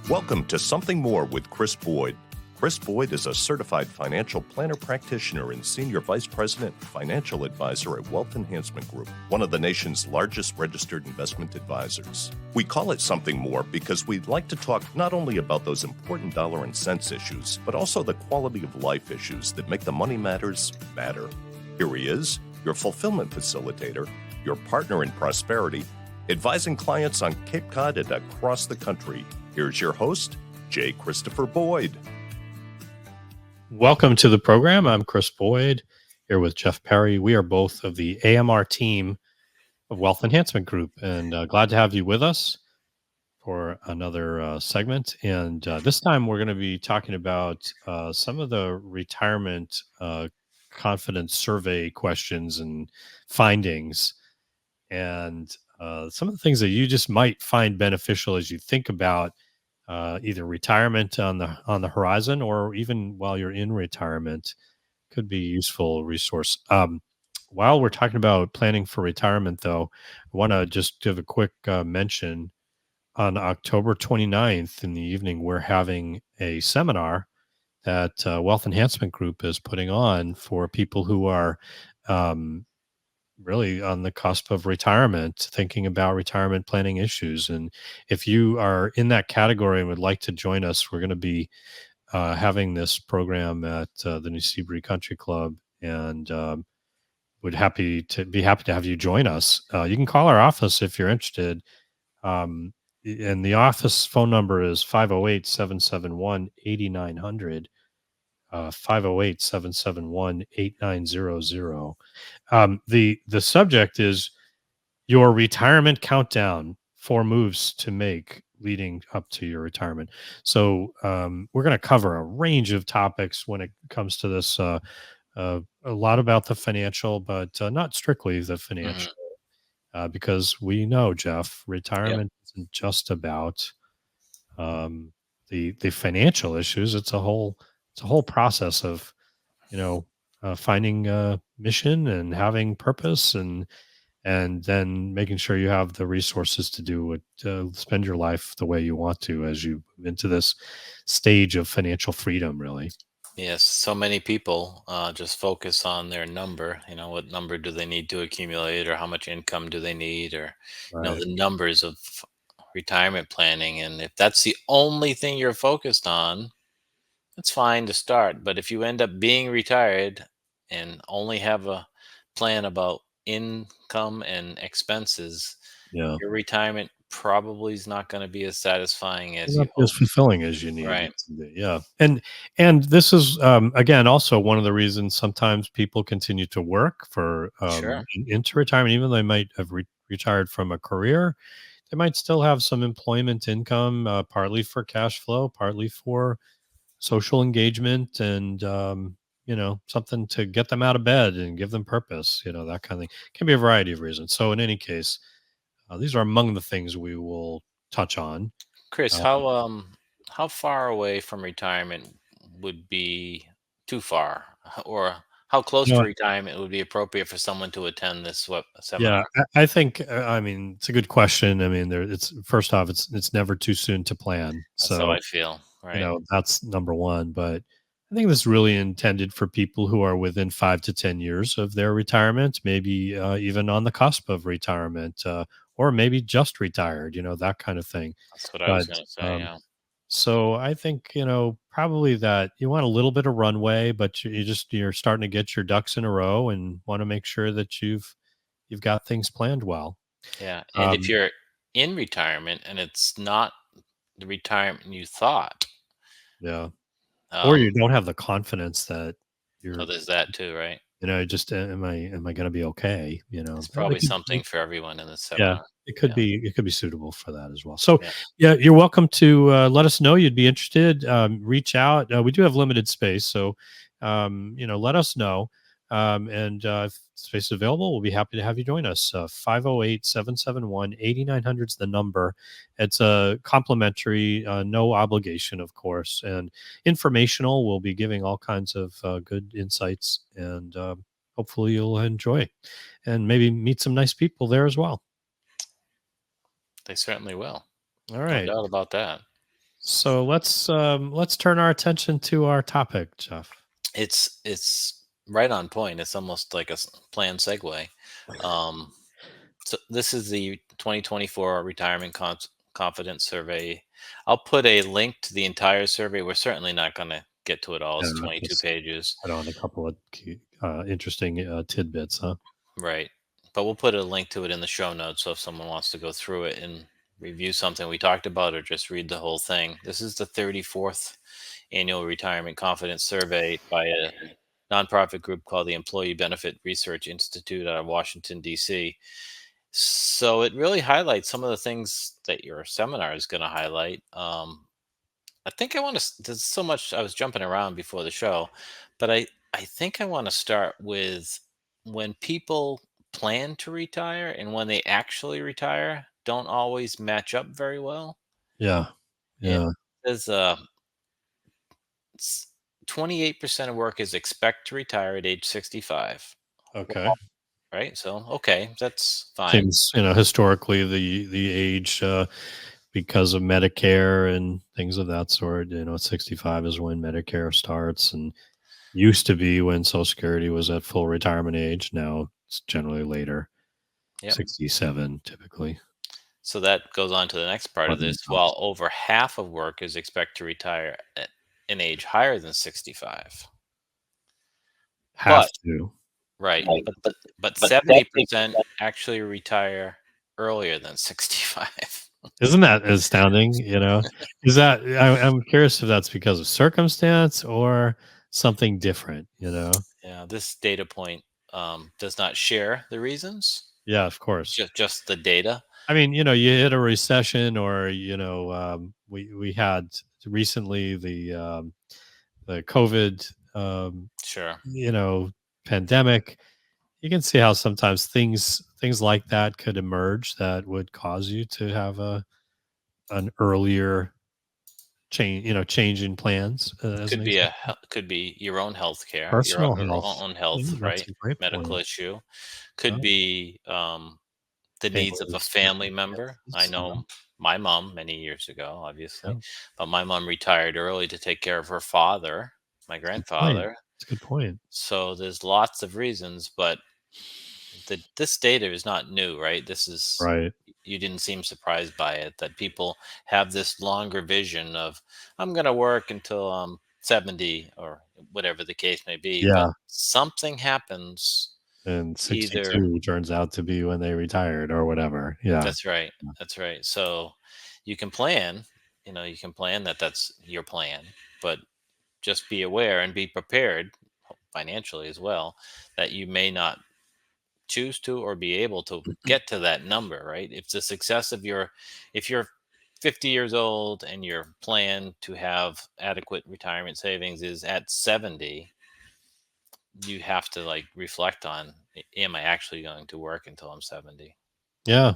Welcome to Something More with Chris Boyd. Chris Boyd is a certified financial planner practitioner and senior vice president financial advisor at Wealth Enhancement Group, one of the nation's largest registered investment advisors. We call it Something More because we'd like to talk not only about those important dollar and cents issues, but also the quality of life issues that make the money matters matter. Here he is, your fulfillment facilitator, your partner in prosperity, advising clients on Cape Cod and across the country. Here's your host, J. Christopher Boyd. Welcome to the program. I'm Chris Boyd, here with Jeff Perry. We are both of the AMR team of Wealth Enhancement Group, and glad to have you with us for another segment. And this time we're going to be talking about some of the retirement confidence survey questions and findings, and some of the things that you just might find beneficial as you think about either retirement on the horizon, or even while you're in retirement, could be a useful resource. While we're talking about planning for retirement, though, I want to just give a quick mention. On October 29th in the evening, we're having a seminar that Wealth Enhancement Group is putting on for people who are really on the cusp of retirement, thinking about retirement planning issues. And if you are in that category and would like to join us, we're going to be having this program at the New Seabury Country Club, and would happy to have you join us. You can call our office if you're interested. And the office phone number is 508-771-8900. 508-771-8900. The subject is your retirement countdown, 4 moves to make leading up to your retirement. So we're going to cover a range of topics when it comes to this. A lot about the financial, but not strictly the financial, because we know, Jeff, retirement isn't just about the financial issues. It's a whole process of finding a mission and having purpose, and then making sure you have the resources to do what spend your life the way you want to as you move into this stage of financial freedom, really. Yes, so many people just focus on their number. What number do they need to accumulate, or how much income do they need, or Right. the numbers of retirement planning. And if that's the only thing you're focused on, that's fine to start. But if you end up being retired and only have a plan about income and expenses, Yeah. your retirement probably is not going to be as satisfying as Not you hope. as fulfilling as you need Right. it to be. Yeah. And this is again also one of the reasons sometimes people continue to work for Sure. into retirement, even though they might have retired from a career. They might still have some employment income, partly for cash flow, partly for social engagement, and something to get them out of bed and give them purpose. That kind of thing. Can be a variety of reasons. So in any case, these are among the things we will touch on. Chris, Uh, how far away from retirement would be too far, or how close to yeah, retirement would be appropriate for someone to attend this yeah. seminar? I think. I mean, it's a good question. I mean, it's first off, it's never too soon to plan. That's how So I feel. Right. that's number one. But I think this is really intended for people who are within 5 to 10 years of their retirement, maybe even on the cusp of retirement, or maybe just retired. That kind of thing. That's what I was But going to say. Yeah. so I think, probably that you want a little bit of runway, but you're starting to get your ducks in a row and want to make sure that you've got things planned well. Yeah. And if Um, you're in retirement and it's not the retirement you thought, yeah. Or um, you don't have the confidence that so you're, there's that too, right? just am I going to be okay? It's Well, they probably could, something for everyone in the yeah, seminar. Yeah. it could be suitable for that as well. So Yeah. yeah, you're welcome to let us know you'd be interested. Reach out. We do have limited space, so let us know. And if space is available, we'll be happy to have you join us. 508-771-8900 is the number. It's a complimentary, no obligation, of course, and informational. We'll be giving all kinds of good insights, and hopefully you'll enjoy and maybe meet some nice people there as well. They certainly will. All No right. doubt about that. So let's turn our attention to our topic, Jeff. It's right on point. It's almost like a planned segue. Um, so this is the 2024 Retirement Confidence Survey. I'll put a link to the entire survey. We're certainly not going to get to it all. It's Yeah, 22 just pages. put on a couple of key, interesting tidbits, huh? Right. But we'll put a link to it in the show notes. So if someone wants to go through it and review something we talked about or just read the whole thing, this is the 34th annual Retirement Confidence Survey by a nonprofit group called the Employee Benefit Research Institute out of Washington, D.C. So it really highlights some of the things that your seminar is going to highlight. I think I want to. There's so much I was jumping around before the show, but I think I want to start with when people plan to retire and when they actually retire don't always match up very well. Yeah, It yeah. says 28% of workers expect to retire at age 65. Okay. Well, right? So okay, that's fine. Seems historically the age because of Medicare and things of that sort. 65 is when Medicare starts, and used to be when Social Security was at full retirement age. Now it's generally later, Yep. 67 typically. So that goes on to the next part of But this. While over half of workers expect to retire at an age higher than 65. have But to. right, Right. but 70% actually retire earlier than 65. Isn't that astounding? Is that I'm curious if that's because of circumstance or something different. Yeah, this data point does not share the reasons, Yeah, of course. just the data. I mean, you hit a recession, or we had recently the COVID, Sure. you know, pandemic. You can see how sometimes things like that could emerge that would cause you to have an earlier change in plans, as an example. Could be your own health care, Personal your health. own Yeah, health, that's right? a great Medical point. issue. Yeah, Could be the needs of a families, family member. I circumstances, know my mom many years ago, yeah. obviously, but my mom retired early to take care of her father, my That's a good point. grandfather. That's a good point. So there's lots of reasons, but this data is not new, right? This is Right. you didn't seem surprised by it that people have this longer vision of I'm going to work until I'm 70 or whatever the case may be, but Yeah. something happens And either. 62 turns out to be when they retired or whatever. Yeah. That's right. That's right. So you can plan, you can plan that that's your plan, but just be aware and be prepared financially as well that you may not choose to or be able to get to that number, right? If the success of if you're 50 years old and your plan to have adequate retirement savings is at 70, you have to like reflect on, am I actually going to work until I'm 70? Yeah.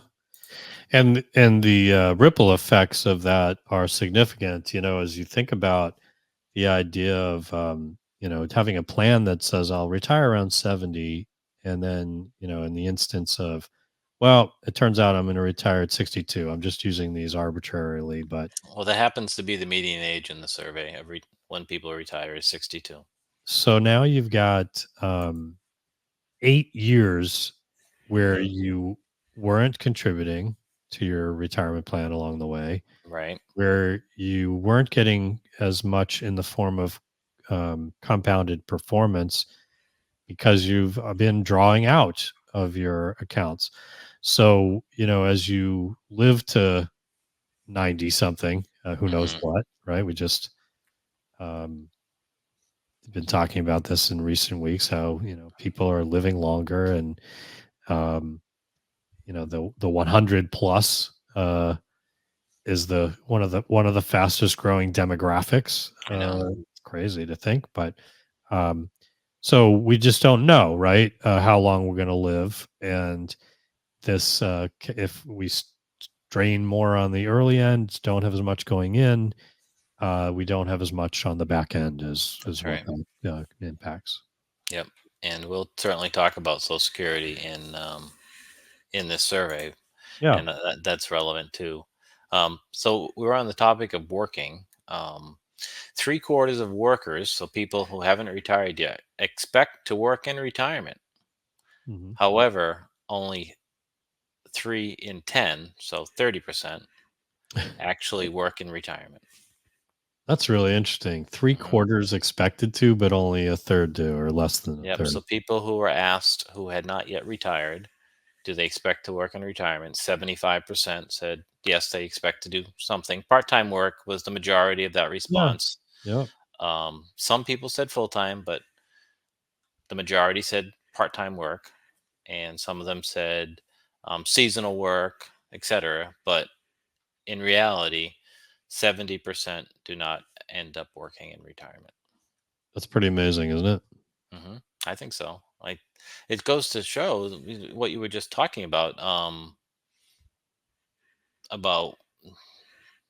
And the ripple effects of that are significant, as you think about the idea of having a plan that says I'll retire around 70, and then in the instance of, well, it turns out I'm going to retire at 62. I'm just using these arbitrarily, but Well, that happens to be the median age in the survey. When people retire is 62. so now you've got 8 years where Hmm. you weren't contributing to your retirement plan along the way, Right. where you weren't getting as much in the form of compounded performance because you've been drawing out of your accounts. So, as you live to 90 something, who knows Hmm. what, right? We just um, been talking about this in recent weeks, how, people are living longer, and, um, the 100 plus is the one of the fastest growing demographics. I know. It's crazy to think, but um, so we just don't know, right? How long we're going to live, and this if we strain more on the early end, don't have as much going in. We don't have as much on the back end as That's what right. that impacts. Yep. And we'll certainly talk about Social Security in this survey, Yeah, and that's relevant too. So we're on the topic of working. 3/4 of workers, so people who haven't retired yet, expect to work in retirement. Mhm. However, only 3 in 10, so 30%, actually work in retirement. That's really interesting. Three hmm quarters expected to, but only a third do, or less than a Yep. third. So people who were asked who had not yet retired, do they expect to work in retirement? 75% said yes, they expect to do something. Part-time work was the majority of that Yeah. response. Yep. Some people said full-time, but the majority said part-time work, and some of them said seasonal work, etc. But in reality, 70% do not end up working in retirement. That's pretty amazing, isn't it? hmm I think so. Like, it goes to show what you were just talking about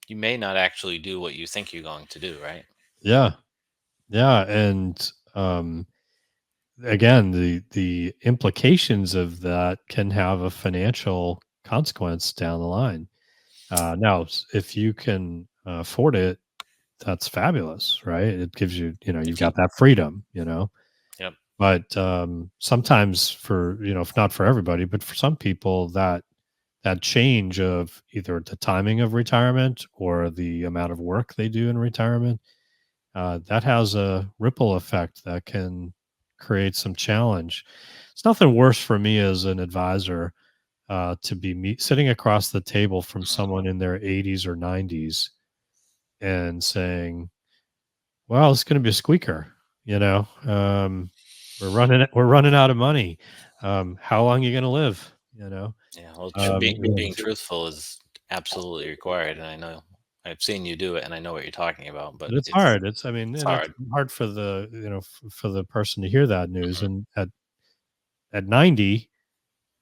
you may not actually do what you think you're going to do, right? Yeah. Yeah. And again, the implications of that can have a financial consequence down the line. If you can afford it, that's fabulous, right? It gives you, you've If you, got that freedom, yep. But sometimes, if not for everybody, but for some people, that change of either the timing of retirement or the amount of work they do in retirement, that has a ripple effect that can create some challenge. It's nothing worse for me as an advisor to be sitting across the table from someone in their 80s or 90s and saying, "Well, it's going to be a squeaker," you know. We're running out of money. How long are you going to live? Yeah, well, being And truthful is absolutely required, and I know I've seen you do it, and I know what you're talking about. But it's hard. It's I mean, it's and it's hard, hard for the for the person to hear that news. hmm And at 90,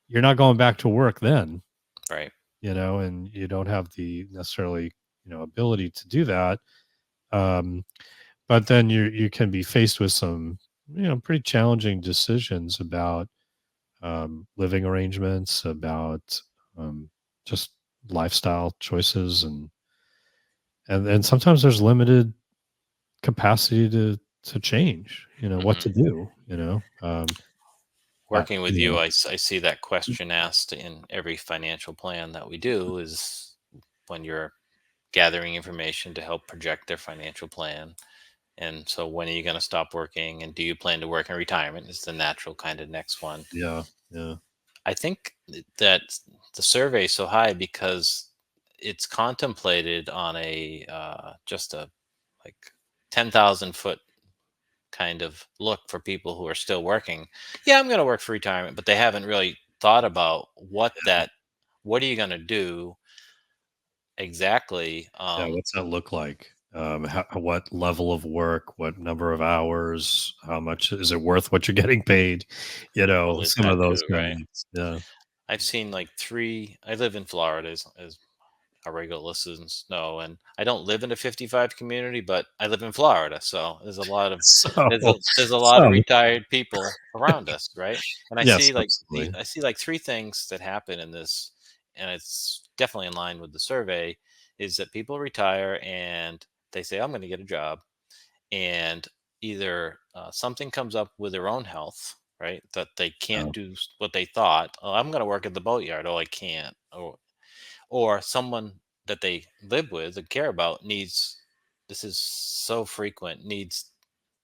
you're not going back to work then, right? and you don't have the necessarily ability to do that. Um, but then you can be faced with some pretty challenging decisions about living arrangements, about um, just lifestyle choices, and sometimes there's limited capacity to change. What hmm to do. Working with you, Anyway. I see that question asked in every financial plan that we do is when you're gathering information to help project their financial plan. And so, when are you going to stop working? And do you plan to work in retirement? Is the natural kind of next one. Yeah, yeah, I think that the survey is so high because it's contemplated on a just a like 10,000 foot kind of look for people who are still working. Yeah, I'm going to work for retirement, but they haven't really thought about what are you going to do exactly. yeah. What's that look like? What level of work? What number of hours? How much is it worth? What you're getting paid? Well, there's Some that of those too, kind of right? things. Yeah. I've seen like three. I live in Florida, as our regular listeners know, and I don't live in a 55 community, but I live in Florida, so So, there's a lot of so retired people around us, right? And yes, absolutely. I see like three things that happen in this, and it's definitely in line with the survey, is that people retire and they say, "I'm going to get a job," and either something comes up with their own health, right, that they Yeah, can't do what they thought. Oh, I'm going to work at the boatyard. Oh, I can't. Or someone that they live with and care about needs, this is so frequent, needs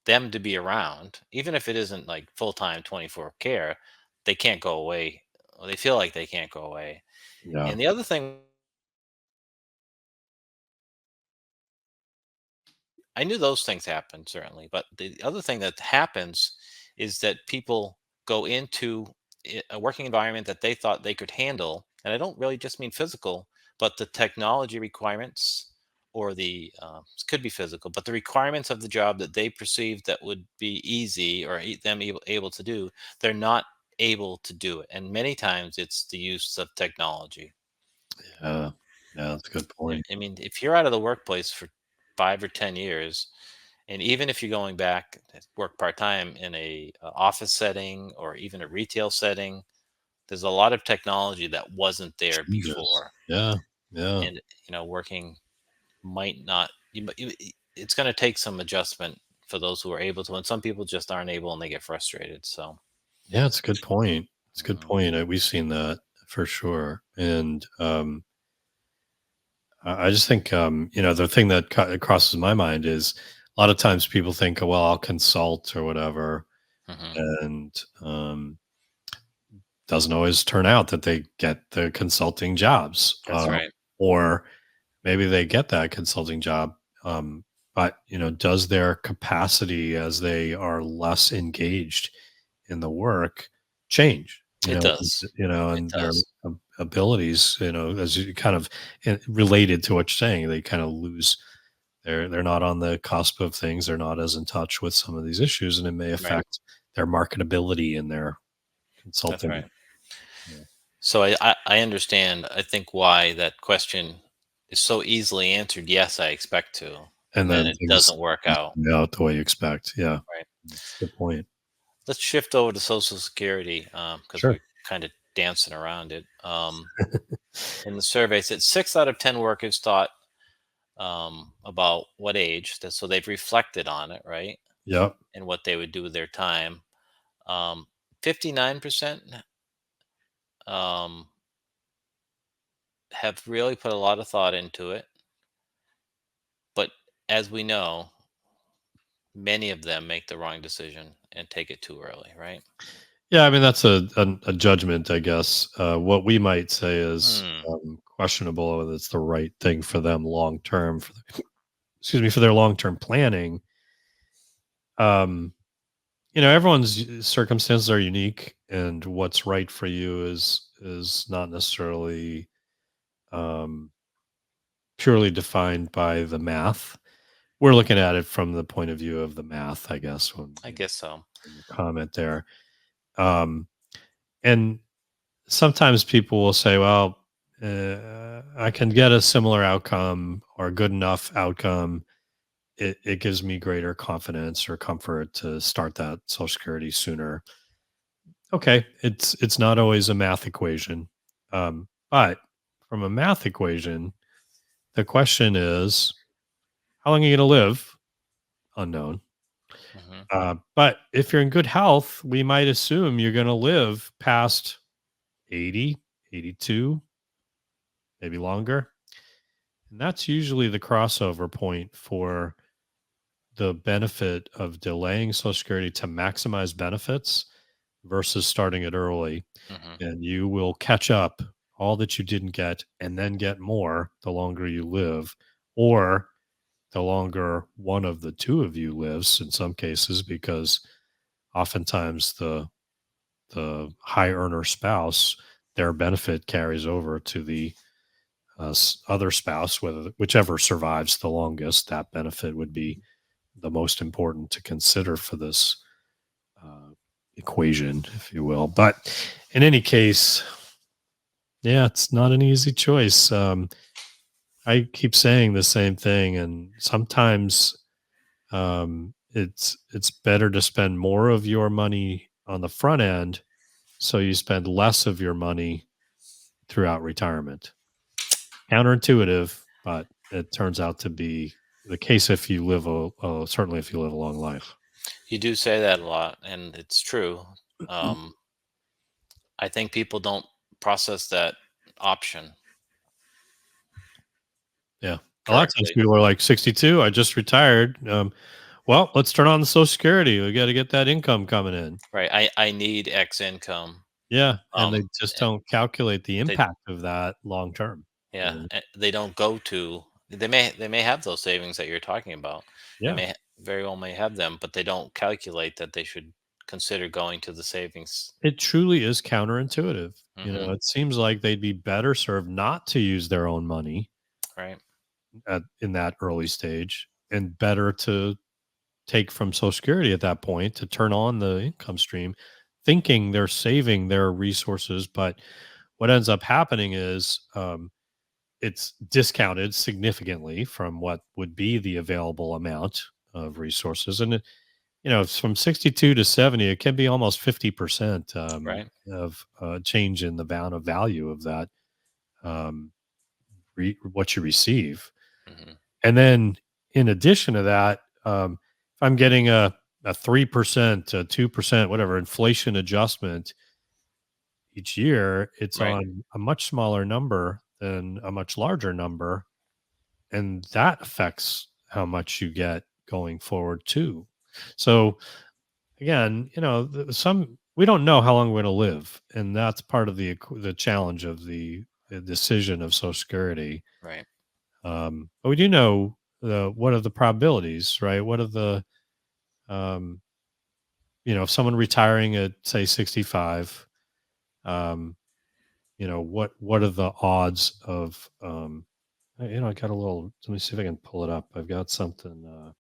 them to be around even if it isn't like full-time 24 care. They can't go away, or they feel like they can't go away. yeah, And the other thing, I knew those things happen certainly, but the other thing that happens is that people go into a working environment that they thought they could handle, and I don't really just mean physical, but the technology requirements, or the it could be physical, but the requirements of the job that they perceived that would be easy, or them able to do, they're not able to do it, and many times it's the use of technology. yeah. Yeah, that's a good point. I mean, if you're out of the workplace for 5 or 10 years, and even if you're going back to work part time in a office setting or even a retail setting, there's a lot of technology that wasn't there Changes. before. Yeah. Yeah. and working might not. It's going to take some adjustment for those who are able to, and some people just aren't able and they get frustrated. So, Yeah, it's a good point. It's a good mhm, point. We've seen that for sure. And I just think, the thing that crosses my mind is a lot of times people think, oh, well, I'll consult or whatever. mhm, And doesn't always turn out that they get the consulting jobs, that's right. or maybe they get that consulting job, um, but does their capacity as they are less engaged in the work change? It does. It And their does. abilities, as you kind of related to what you're saying, they kind of lose. They're not on the cusp of things. They're not as in touch with some of these issues, and it may Right. affect their marketability in their That's consulting. right. Yeah. So I understand. I think why that question is so easily answered. Yes, I expect to, And and then then it things doesn't work out. come out the way you expect. Yeah, Right. that's a good point. Let's shift over to Social Security because Sure. we're kind of dancing around it. In the survey, it said 6 out of 10 workers thought about what age. So they've reflected on it, right, Yep. and what they would do with their time. 59% um, have really put a lot of thought into it, but as we know, many of them make the wrong decision and take it too early, right? Yeah, I mean, that's a judgment, I guess. What we might say is Hmm. questionable whether it's the right thing for them long term, excuse me, for their long term planning. Um, everyone's circumstances are unique, and what's right for you is not necessarily um, purely defined by the math. We're looking at it from the point of view of the math, I guess, when I guess so. in your comment there. Um, and sometimes people will say, well, I can get a similar outcome or a good enough outcome. It gives me greater confidence or comfort to start that Social Security sooner. Okay, it's not always a math equation, but from a math equation, the question is, how long are you going to live? Unknown. Hmm. But if you're in good health, we might assume you're going to live past 80, 82, maybe longer. And that's usually the crossover point for the benefit of delaying Social Security to maximize benefits versus starting it early. Hmm. And you will catch up all that you didn't get and then get more the longer you live, or the longer one of the two of you lives in some cases, because oftentimes the high earner spouse, their benefit carries over to the other spouse, whichever survives the longest. That benefit would be the most important to consider for this uh, equation, if you will. But in any case, yeah, it's not an easy choice. I keep saying the same thing, and sometimes it's better to spend more of your money on the front end, so you spend less of your money throughout retirement. Counterintuitive, but it turns out to be the case if you live certainly if you live a long life. You do say that a lot, and it's true. Um, I think people don't process that option Yeah. A lot of times correctly. people are like 62, I just retired. Well, let's turn on the Social Security. We got to get that income coming in. Right. I need X income. Yeah. And they Um, just and don't calculate the they impact of that long term. You yeah, know? they don't go to. They may have those savings that you're talking about. They Yeah. very well may have them, but they don't calculate that they should consider going to the savings. It truly is counterintuitive. Hmm. It seems like they'd be better served not to use their own money Right. in that early stage, and better to take from Social Security at that point to turn on the income stream, thinking they're saving their resources. But what ends up happening is it's discounted significantly from what would be the available amount of resources. And, it's from 62 to 70, it can be almost 50% Right. of change in the amount of value of that um, what you receive. Hmm. And then in addition to that, if I'm getting a 3%, a 2%, whatever inflation adjustment each year, it's Right. on a much smaller number than a much larger number. And that affects how much you get going forward too. So again, we don't know how long we're going to live, and that's part of the challenge of the decision of Social Security. Right. But we do know what are the probabilities, right? What are the um, if someone retiring at say 65, um, what are the odds of I got a little. Let me see if I can pull it up. I've got something.